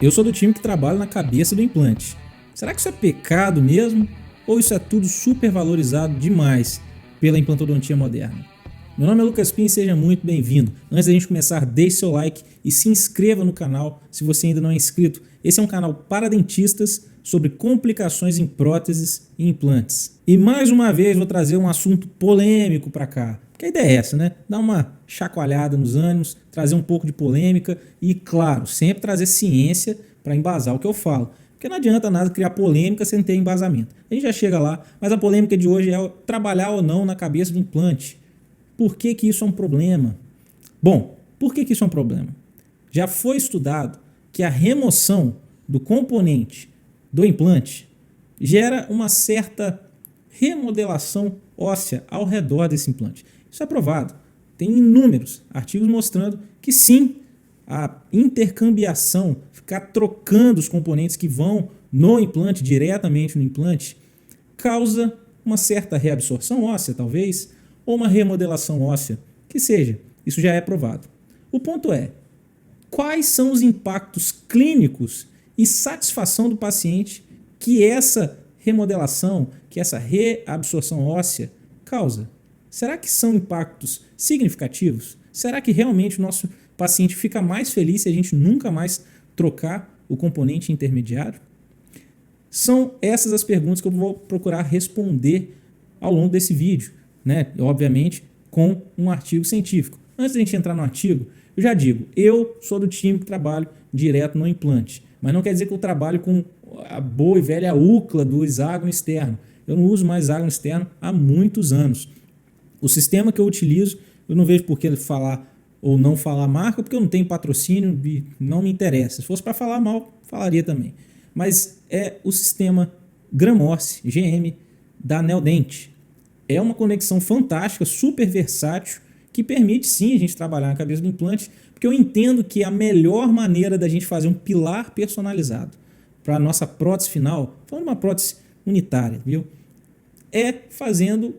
Eu sou do time que trabalha na cabeça do implante. Será que isso é pecado mesmo? Ou isso é tudo super valorizado demais pela implantodontia moderna? Meu nome é Lucas Pim e seja muito bem-vindo. Antes da gente começar, deixe seu like e se inscreva no canal se você ainda não é inscrito. Esse é um canal para dentistas sobre complicações em próteses e implantes. E mais uma vez vou trazer um assunto polêmico para cá. Porque a ideia é essa, né? Dar uma chacoalhada nos ânimos, trazer um pouco de polêmica e, claro, sempre trazer ciência para embasar o que eu falo. Porque não adianta nada criar polêmica sem ter embasamento. A gente já chega lá, mas a polêmica de hoje é trabalhar ou não na cabeça do implante. Por que isso é um problema? Bom, por que isso é um problema? Já foi estudado que a remoção do componente do implante gera uma certa remodelação óssea ao redor desse implante. Isso é provado. Tem inúmeros artigos mostrando que sim, a intercambiação, ficar trocando os componentes que vão no implante, diretamente no implante, causa uma certa reabsorção óssea, talvez, ou uma remodelação óssea, que seja. Isso já é provado. O ponto é, quais são os impactos clínicos e satisfação do paciente que essa remodelação, que essa reabsorção óssea causa? Será que são impactos significativos? Será que realmente o nosso paciente fica mais feliz se a gente nunca mais trocar o componente intermediário? São essas as perguntas que eu vou procurar responder ao longo desse vídeo, né? Obviamente com um artigo científico. Antes de a gente entrar no artigo, eu já digo, eu sou do time que trabalho direto no implante, mas não quer dizer que eu trabalho com a boa e velha UCLA do hexágono externo. Eu não uso mais hexágono externo há muitos anos. O sistema que eu utilizo, eu não vejo por que falar ou não falar marca, porque eu não tenho patrocínio e não me interessa. Se fosse para falar mal, falaria também. Mas é o sistema Gram-Morse, GM, da Neodent. É uma conexão fantástica, super versátil, que permite sim a gente trabalhar na cabeça do implante, porque eu entendo que a melhor maneira da gente fazer um pilar personalizado para a nossa prótese final, falando uma prótese unitária, viu? É fazendo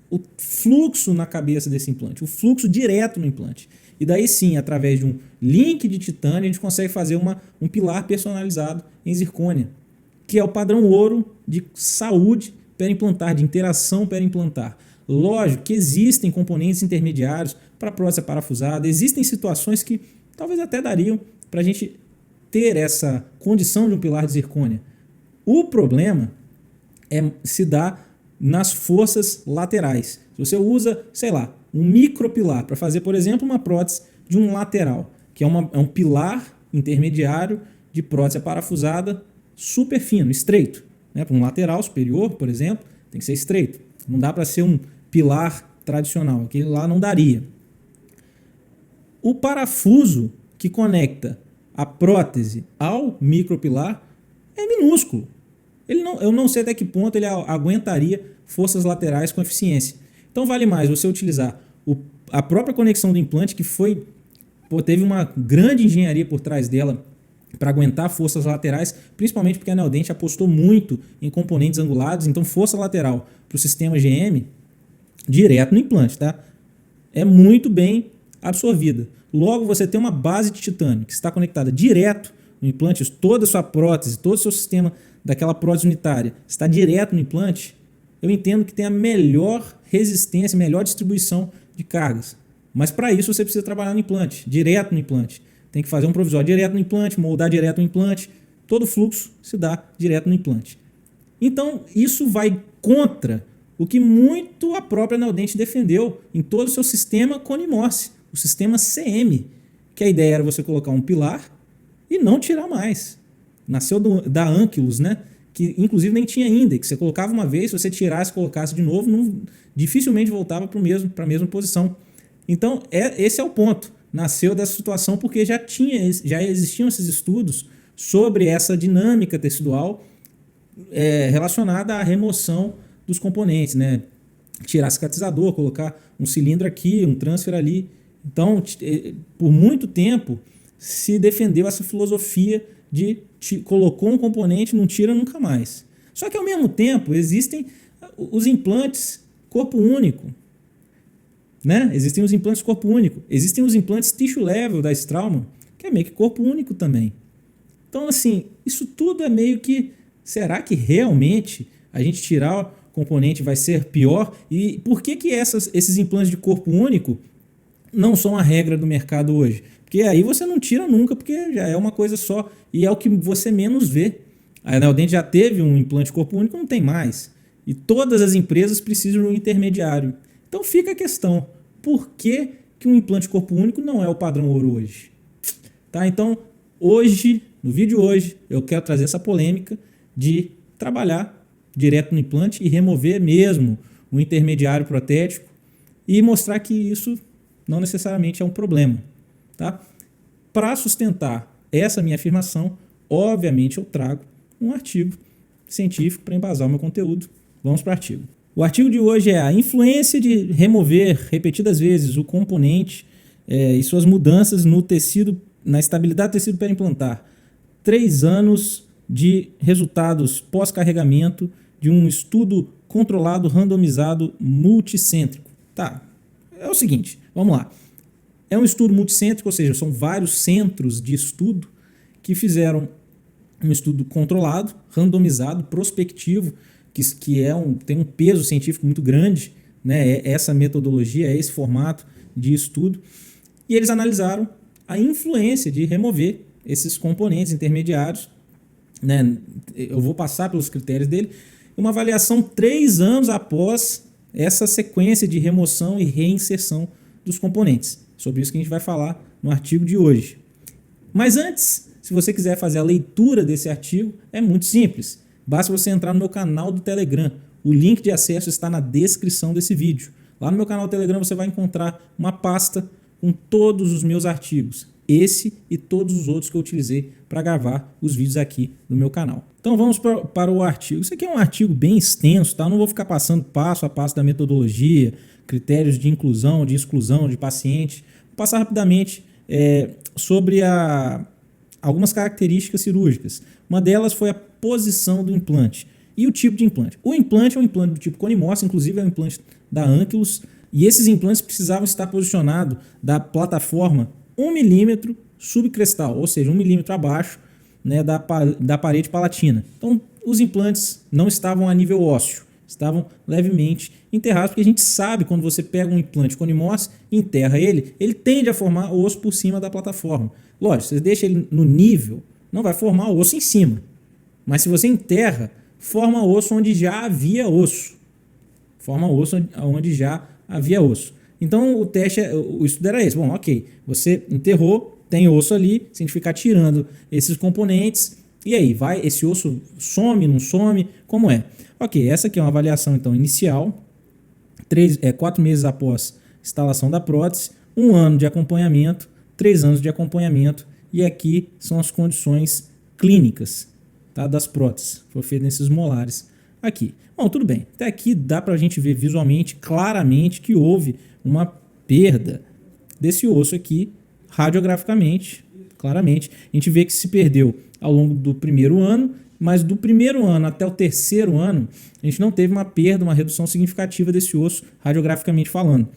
o fluxo na cabeça desse implante, o fluxo direto no implante. E daí sim, através de um link de titânio, a gente consegue fazer um pilar personalizado em zircônia, que é o padrão ouro de saúde perimplantar, de interação perimplantar. Lógico que existem componentes intermediários para prótese parafusada, existem situações que talvez até dariam para a gente ter essa condição de um pilar de zircônia. O problema se dá nas forças laterais. Se você usa, sei lá, um micropilar para fazer, por exemplo, uma prótese de um lateral, que é um pilar intermediário de prótese parafusada super fino, estreito. Né? Para um lateral superior, por exemplo, tem que ser estreito. Não dá para ser um pilar tradicional, aquele lá não daria. O parafuso que conecta a prótese ao micropilar é minúsculo. Eu não sei até que ponto ele aguentaria forças laterais com eficiência. Então vale mais você utilizar a própria conexão do implante, que teve uma grande engenharia por trás dela para aguentar forças laterais, principalmente porque a Neodent apostou muito em componentes angulados, então força lateral para o sistema GM direto no implante, tá? É muito bem absorvida. Logo você tem uma base de titânio que está conectada direto no implante, toda a sua prótese, todo o seu sistema daquela prótese unitária está direto no implante. Eu entendo que tem a melhor resistência, melhor distribuição de cargas. Mas para isso você precisa trabalhar no implante, direto no implante. Tem que fazer um provisório direto no implante, moldar direto no implante. Todo o fluxo se dá direto no implante. Então isso vai contra o que muito a própria Neodent defendeu em todo o seu sistema Cone-Morse, o sistema CM, que a ideia era você colocar um pilar e não tirar mais. Nasceu da Ankylos, né? Que inclusive nem tinha index. Você colocava uma vez, se você tirasse e colocasse de novo, dificilmente voltava para a mesma posição. Então, esse é o ponto. Nasceu dessa situação porque já existiam esses estudos sobre essa dinâmica tecidual relacionada à remoção dos componentes, né? Tirar cicatrizador, colocar um cilindro aqui, um transfer ali. Então, por muito tempo, se defendeu essa filosofia de colocou um componente, não tira nunca mais. Só que ao mesmo tempo existem os implantes corpo único, né? Existem os implantes corpo único, existem os implantes tissue level da Straumann, que é meio que corpo único também. Então, assim, isso tudo é meio que, será que realmente a gente tirar o componente vai ser pior? E por que esses implantes de corpo único não são a regra do mercado hoje? Porque aí você não tira nunca, porque já é uma coisa só e é o que você menos vê. A Neodent já teve um implante de corpo único, não tem mais. E todas as empresas precisam de um intermediário. Então fica a questão, por que um implante de corpo único não é o padrão ouro hoje? Tá? Então, hoje, no vídeo de hoje, eu quero trazer essa polêmica de trabalhar direto no implante e remover mesmo o intermediário protético e mostrar que isso não necessariamente é um problema. Tá? Para sustentar essa minha afirmação, obviamente eu trago um artigo científico para embasar o meu conteúdo. Vamos para o artigo. O artigo de hoje é a influência de remover repetidas vezes o componente e suas mudanças no tecido, na estabilidade do tecido perimplantar. 3 anos de resultados pós-carregamento de um estudo controlado, randomizado, multicêntrico. Tá, é o seguinte, vamos lá. É um estudo multicêntrico, ou seja, são vários centros de estudo que fizeram um estudo controlado, randomizado, prospectivo, que tem um peso científico muito grande, né? Essa metodologia, esse formato de estudo. E eles analisaram a influência de remover esses componentes intermediários, né? Eu vou passar pelos critérios dele. Uma avaliação 3 anos após essa sequência de remoção e reinserção dos componentes. Sobre isso que a gente vai falar no artigo de hoje. Mas antes, se você quiser fazer a leitura desse artigo, é muito simples. Basta você entrar no meu canal do Telegram. O link de acesso está na descrição desse vídeo. Lá no meu canal do Telegram você vai encontrar uma pasta com todos os meus artigos. Esse e todos os outros que eu utilizei para gravar os vídeos aqui no meu canal. Então vamos para o artigo. Isso aqui é um artigo bem extenso, tá? Não vou ficar passando passo a passo da metodologia, critérios de inclusão, de exclusão de paciente. Vou passar rapidamente sobre algumas características cirúrgicas. Uma delas foi a posição do implante e o tipo de implante. O implante é um implante do tipo Conimorse, inclusive é um implante da Ankylos, e esses implantes precisavam estar posicionados da plataforma 1 milímetro subcrestal, ou seja, 1 milímetro abaixo, né, da parede palatina. Então, os implantes não estavam a nível ósseo, estavam levemente enterrados, porque a gente sabe quando você pega um implante Conimorse e enterra ele tende a formar osso por cima da plataforma. Lógico, você deixa ele no nível, não vai formar osso em cima. Mas se você enterra, forma osso onde já havia osso. Forma osso onde já havia osso. Então o estudo era esse. Bom, ok, você enterrou, tem osso ali, se a gente ficar tirando esses componentes, e aí, esse osso some, não some, como é? Ok, essa aqui é uma avaliação então inicial, 4 meses após instalação da prótese, 1 ano de acompanhamento, 3 anos de acompanhamento, e aqui são as condições clínicas, tá, das próteses, foi feito nesses molares aqui. Bom, tudo bem, até aqui dá para a gente ver visualmente, claramente, que houve uma perda desse osso aqui, radiograficamente, claramente. A gente vê que se perdeu ao longo do primeiro ano, mas do primeiro ano até o terceiro ano, a gente não teve uma perda, uma redução significativa desse osso, radiograficamente falando.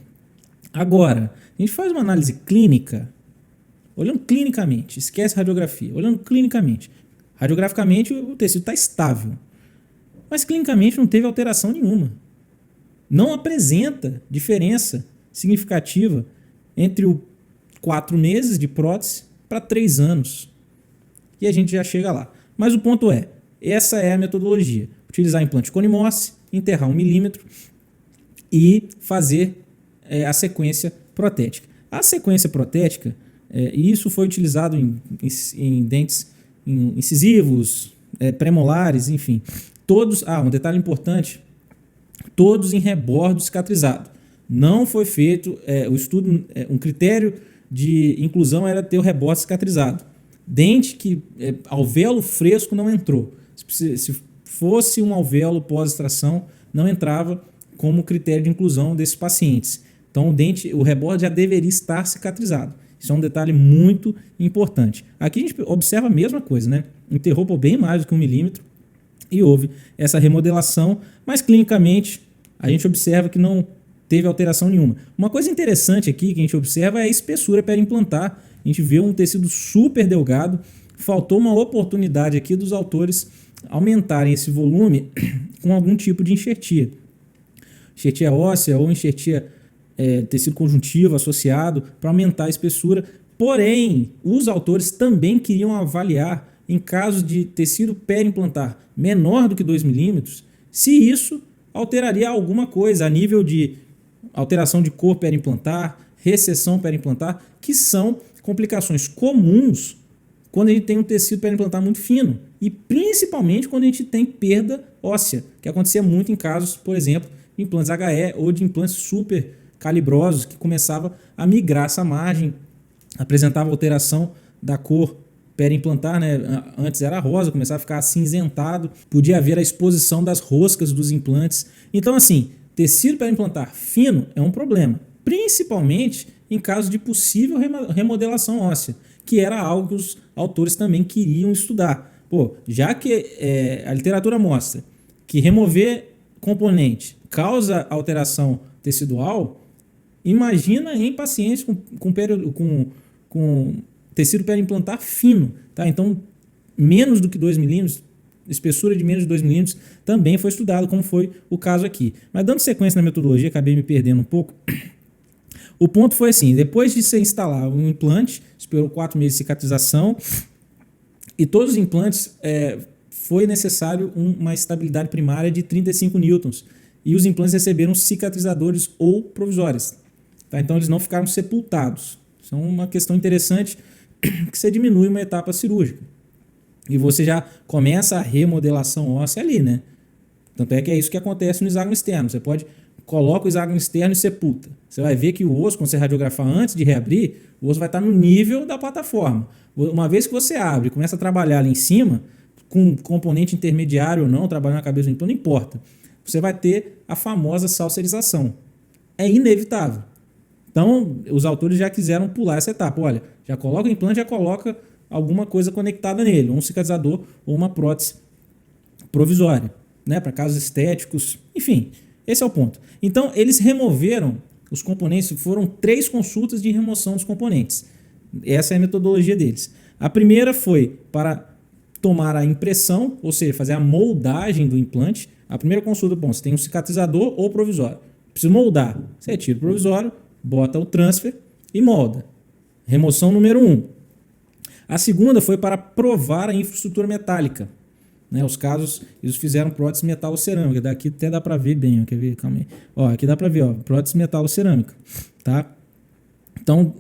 Agora, a gente faz uma análise clínica, olhando clinicamente, esquece radiografia, olhando clinicamente. Radiograficamente o tecido está estável, mas clinicamente não teve alteração nenhuma. Não apresenta diferença significativa entre o 4 meses de prótese para 3 anos. E a gente já chega lá. Mas o ponto é, essa é a metodologia. Utilizar implante Conimorse, enterrar 1 milímetro e fazer a sequência protética. A sequência protética, isso foi utilizado em dentes incisivos, premolares, enfim. Todos, um detalhe importante, todos em rebordo cicatrizado. Não foi feito o estudo, um critério de inclusão era ter o rebordo cicatrizado. Dente que alvéolo fresco não entrou. Se fosse um alvéolo pós-extração, não entrava como critério de inclusão desses pacientes. Então o rebordo já deveria estar cicatrizado. Isso é um detalhe muito importante. Aqui a gente observa a mesma coisa, né? Enterrou por bem mais do que 1 milímetro e houve essa remodelação, mas clinicamente a gente observa que não teve alteração nenhuma. Uma coisa interessante aqui que a gente observa é a espessura periimplantar. A gente vê um tecido super delgado, faltou uma oportunidade aqui dos autores aumentarem esse volume com algum tipo de enxertia. Enxertia óssea ou enxertia tecido conjuntivo associado para aumentar a espessura. Porém, os autores também queriam avaliar, em casos de tecido periimplantar menor do que 2 milímetros, se isso alteraria alguma coisa a nível de alteração de cor periimplantar, recessão periimplantar, que são complicações comuns quando a gente tem um tecido periimplantar muito fino e principalmente quando a gente tem perda óssea, que acontecia muito em casos, por exemplo, de implantes HE ou de implantes super calibrosos que começava a migrar essa margem, apresentava alteração da cor periimplantar, né? Antes era rosa, começava a ficar acinzentado, podia haver a exposição das roscas dos implantes. Então, assim, tecido periimplantar fino é um problema, principalmente em caso de possível remodelação óssea, que era algo que os autores também queriam estudar. Pô, já que a literatura mostra que remover componente causa alteração tecidual, imagina em pacientes com tecido periimplantar fino, tá? Então, menos do que 2 milímetros, espessura de menos de 2 milímetros, também foi estudado, como foi o caso aqui. Mas dando sequência na metodologia, acabei me perdendo um pouco. O ponto foi assim, depois de você instalar um implante, esperou 4 meses de cicatrização, e todos os implantes foi necessário uma estabilidade primária de 35 newtons, e os implantes receberam cicatrizadores ou provisórios. Tá? Então eles não ficaram sepultados. Isso é uma questão interessante, que você diminui uma etapa cirúrgica. E você já começa a remodelação óssea ali, né? Tanto é que é isso que acontece no hexágono externo. Você coloca o hexágono externo e sepulta. Você vai ver que o osso, quando você radiografar antes de reabrir, o osso vai estar no nível da plataforma. Uma vez que você abre e começa a trabalhar ali em cima, com componente intermediário ou não, trabalhando na cabeça do implante, não importa. Você vai ter a famosa salserização. É inevitável. Então, os autores já quiseram pular essa etapa. Olha, já coloca o implante, já coloca alguma coisa conectada nele, um cicatrizador ou uma prótese provisória, né, para casos estéticos, enfim, esse é o ponto. Então, eles removeram os componentes, foram 3 consultas de remoção dos componentes. Essa é a metodologia deles. A primeira foi para tomar a impressão, ou seja, fazer a moldagem do implante. A primeira consulta, bom, você tem um cicatrizador ou provisório. Precisa moldar. Você tira o provisório, bota o transfer e molda. Remoção número 1. A segunda foi para provar a infraestrutura metálica. Né, os casos, eles fizeram prótese metalocerâmica. Daqui até dá para ver bem. Ó, quer ver? Calma aí. Ó, aqui dá para ver. Ó, prótese metalocerâmica. Tá? Então,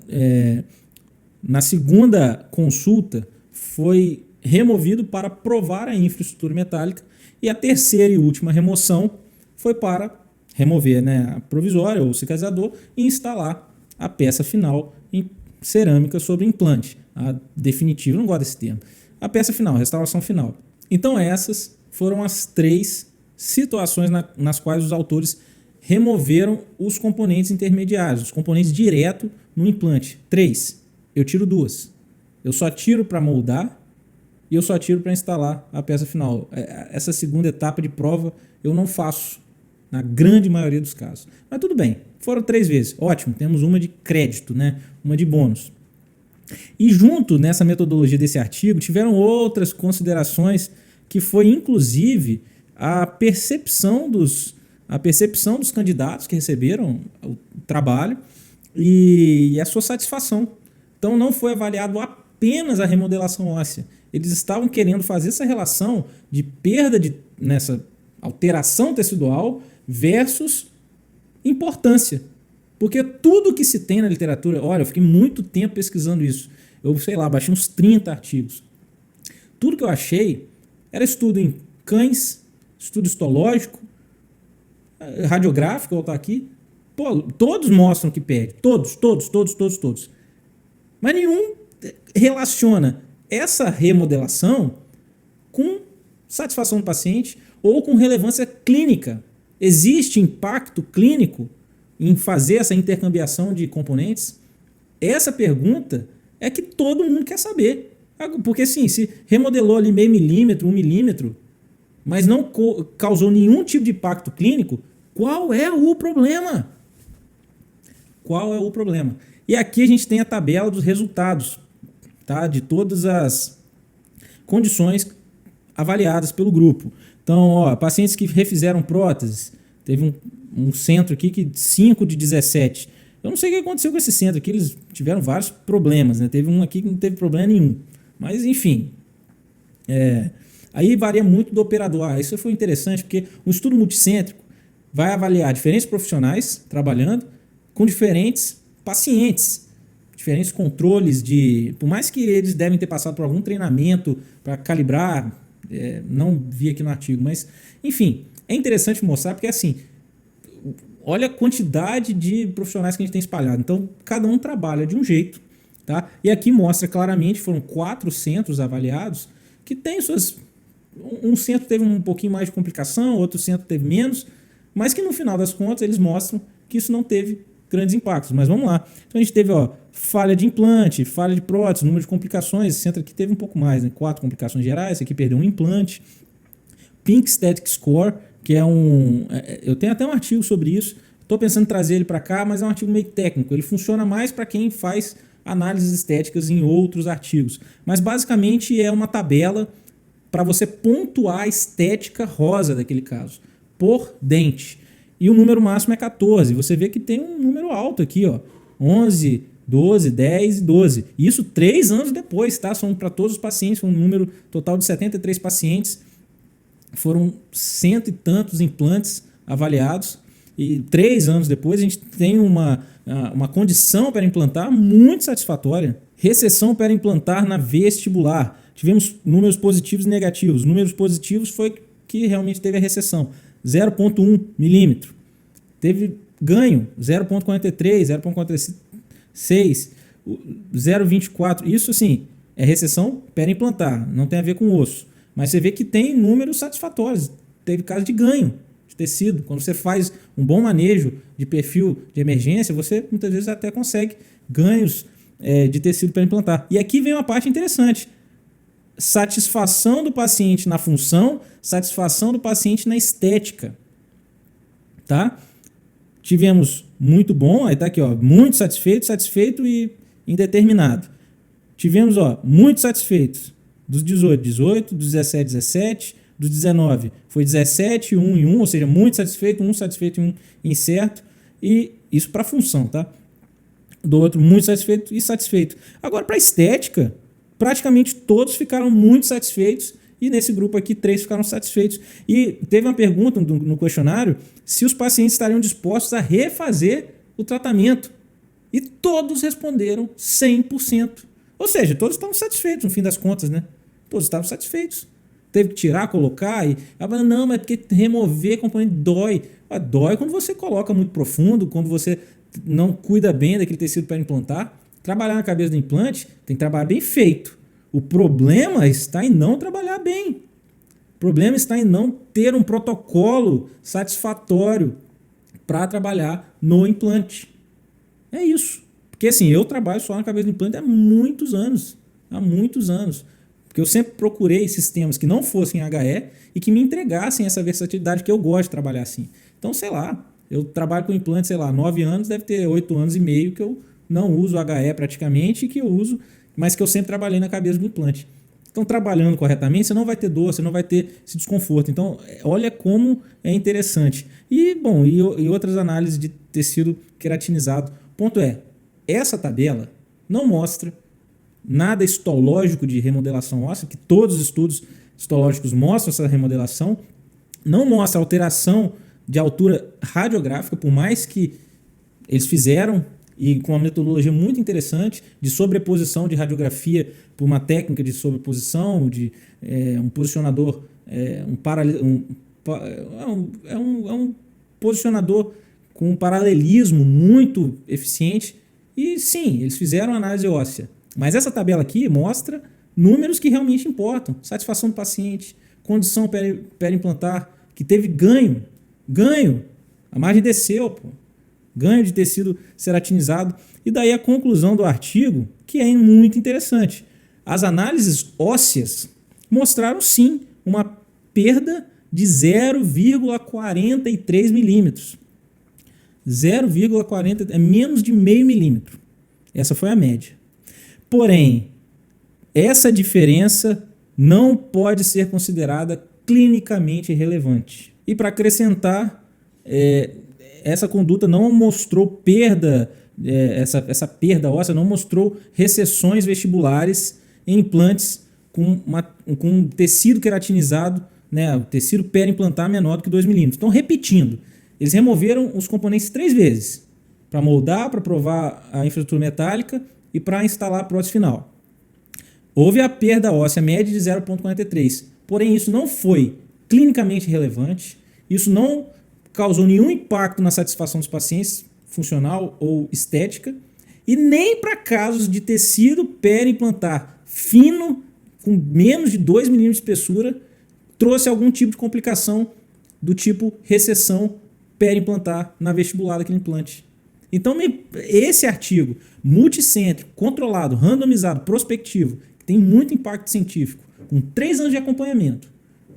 na segunda consulta, foi removido para provar a infraestrutura metálica. E a terceira e última remoção foi para remover, né, a provisória ou o cicatrizador e instalar a peça final em cerâmica sobre implante. A definitiva, não gosto desse termo. A peça final, a restauração final. Então essas foram as 3 situações nas quais os autores removeram os componentes intermediários, os componentes direto no implante. 3. Eu tiro 2. Eu só tiro para moldar e eu só tiro para instalar a peça final. Essa segunda etapa de prova eu não faço na grande maioria dos casos. Mas tudo bem, foram 3 vezes. Ótimo, temos uma de crédito, né? Uma de bônus. E junto nessa metodologia desse artigo tiveram outras considerações que foi inclusive a percepção dos candidatos que receberam o trabalho e a sua satisfação. Então não foi avaliado apenas a remodelação óssea. Eles estavam querendo fazer essa relação de perda nessa alteração tecidual versus importância. Porque tudo que se tem na literatura, olha, eu fiquei muito tempo pesquisando isso. Eu, sei lá, baixei uns 30 artigos. Tudo que eu achei era estudo em cães, estudo histológico, radiográfico, vou voltar aqui. Pô, todos mostram que perde. Todos. Mas nenhum relaciona essa remodelação com satisfação do paciente ou com relevância clínica. Existe impacto clínico em fazer essa intercambiação de componentes? Essa pergunta é que todo mundo quer saber. Porque sim, se remodelou ali meio milímetro, 1 milímetro, mas não causou nenhum tipo de impacto clínico, qual é o problema? Qual é o problema? E aqui a gente tem a tabela dos resultados, tá? De todas as condições avaliadas pelo grupo. Então, pacientes que refizeram próteses, teve um centro aqui que 5 de 17. Eu não sei o que aconteceu com esse centro aqui, eles tiveram vários problemas, né? Teve um aqui que não teve problema nenhum. Mas, enfim, aí varia muito do operador. Isso foi interessante, porque um estudo multicêntrico vai avaliar diferentes profissionais trabalhando com diferentes pacientes, diferentes controles por mais que eles devem ter passado por algum treinamento para calibrar, não vi aqui no artigo, mas enfim, é interessante mostrar porque assim, olha a quantidade de profissionais que a gente tem espalhado. Então, cada um trabalha de um jeito, tá? E aqui mostra claramente, foram 4 centros avaliados que tem suas... Um centro teve um pouquinho mais de complicação, outro centro teve menos, mas que no final das contas eles mostram que isso não teve grandes impactos. Mas vamos lá. Então a gente teve falha de implante, falha de prótese, número de complicações. Esse centro aqui teve um pouco mais, né? 4 complicações gerais, esse aqui perdeu um implante. Pink Static Score, que é eu tenho até um artigo sobre isso. Estou pensando em trazer ele para cá, mas é um artigo meio técnico. Ele funciona mais para quem faz análises estéticas em outros artigos. Mas basicamente é uma tabela para você pontuar a estética rosa daquele caso, por dente. E o número máximo é 14. Você vê que tem um número alto aqui, 11, 12, 10 e 12. E isso 3 anos depois, tá? São para todos os pacientes, foi um número total de 73 pacientes. Foram 100 e tantos implantes avaliados. E 3 anos depois a gente tem uma condição para implantar muito satisfatória. Recessão para implantar na vestibular. Tivemos números positivos e negativos. Números positivos foi que realmente teve a recessão. 0,1 milímetro. Teve ganho, 0,43, 0,46, 0,24. Isso, assim, é recessão periimplantar, não tem a ver com osso. Mas você vê que tem números satisfatórios. Teve caso de ganho de tecido. Quando você faz um bom manejo de perfil de emergência, você muitas vezes até consegue ganhos de tecido periimplantar. E aqui vem uma parte interessante. Satisfação do paciente na função, satisfação do paciente na estética, tá? Tivemos muito bom, aí tá aqui, muito satisfeito, satisfeito e indeterminado. Tivemos, muito satisfeitos dos 18, dos 17, dos 19, foi 17, 1 e 1, ou seja, muito satisfeito, 1 satisfeito e 1 incerto, e isso para função, tá? Do outro, muito satisfeito e satisfeito. Agora, para estética, praticamente todos ficaram muito satisfeitos e nesse grupo aqui 3 ficaram satisfeitos. E teve uma pergunta no questionário se os pacientes estariam dispostos a refazer o tratamento. E todos responderam 100%. Ou seja, todos estavam satisfeitos no fim das contas, né? Todos estavam satisfeitos. Teve que tirar, colocar e... não, mas é porque remover componente dói. Dói quando você coloca muito profundo, quando você não cuida bem daquele tecido para implantar. Trabalhar na cabeça do implante tem que trabalhar bem feito. O problema está em não trabalhar bem. O problema está em não ter um protocolo satisfatório para trabalhar no implante. É isso. Porque assim, eu trabalho só na cabeça do implante há muitos anos. Há muitos anos. Porque eu sempre procurei sistemas que não fossem HE e que me entregassem essa versatilidade que eu gosto de trabalhar assim. Então, sei lá, eu trabalho com implante, 9 anos, deve ter 8 anos e meio que eu não uso HE praticamente, que eu uso, mas que eu sempre trabalhei na cabeça do implante. Então, trabalhando corretamente, você não vai ter dor, você não vai ter esse desconforto. Então, olha como é interessante. E, bom, e outras análises de tecido queratinizado. O ponto é, essa tabela não mostra nada histológico de remodelação óssea, que todos os estudos histológicos mostram essa remodelação. Não mostra alteração de altura radiográfica, por mais que eles fizeram e com uma metodologia muito interessante de sobreposição de radiografia por uma técnica de sobreposição, de um posicionador, um posicionador com um paralelismo muito eficiente. E sim, eles fizeram análise óssea. Mas essa tabela aqui mostra números que realmente importam. Satisfação do paciente, condição periimplantar, que teve ganho. A margem desceu, ganho de tecido ceratinizado. E daí a conclusão do artigo, que é muito interessante. As análises ósseas mostraram sim uma perda de 0,43 milímetros. 0,40 é menos de meio milímetro. Essa foi a média. Porém, essa diferença não pode ser considerada clinicamente relevante. E para acrescentar, essa conduta não mostrou perda, essa perda óssea não mostrou recessões vestibulares em implantes com tecido queratinizado, né, o tecido periimplantar menor do que 2 milímetros. Então, repetindo, eles removeram os componentes 3 vezes, para moldar, para provar a infraestrutura metálica e para instalar a prótese final. Houve a perda óssea média de 0,43, porém isso não foi clinicamente relevante, isso não causou nenhum impacto na satisfação dos pacientes, funcional ou estética, e nem para casos de tecido periimplantar fino, com menos de 2 milímetros de espessura, trouxe algum tipo de complicação do tipo recessão periimplantar na vestibular daquele implante. Então, esse artigo multicêntrico, controlado, randomizado, prospectivo, que tem muito impacto científico, com 3 anos de acompanhamento,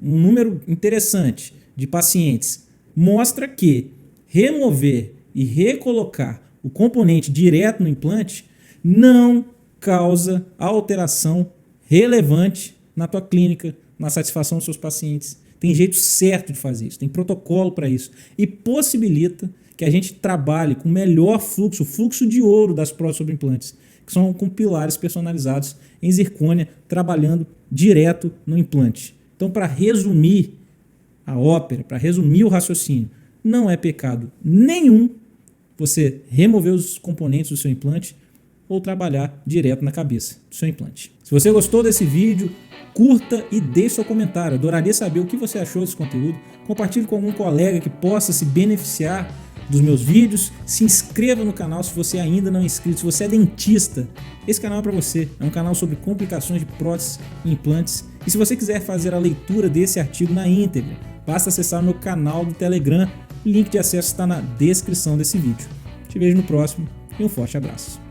um número interessante de pacientes, mostra que remover e recolocar o componente direto no implante não causa alteração relevante na tua clínica, na satisfação dos seus pacientes. Tem jeito certo de fazer isso, tem protocolo para isso e possibilita que a gente trabalhe com o melhor fluxo, o fluxo de ouro das próteses sobre implantes, que são com pilares personalizados em zircônia, trabalhando direto no implante. Então, para resumir a ópera, para resumir o raciocínio, não é pecado nenhum você remover os componentes do seu implante ou trabalhar direto na cabeça do seu implante. Se você gostou desse vídeo, curta e deixe seu comentário. Adoraria saber o que você achou desse conteúdo. Compartilhe com algum colega que possa se beneficiar dos meus vídeos. Se inscreva no canal se você ainda não é inscrito. Se você é dentista, esse canal é para você. É um canal sobre complicações de próteses e implantes. E se você quiser fazer a leitura desse artigo na íntegra, basta acessar o meu canal do Telegram. O link de acesso está na descrição desse vídeo. Te vejo no próximo e um forte abraço.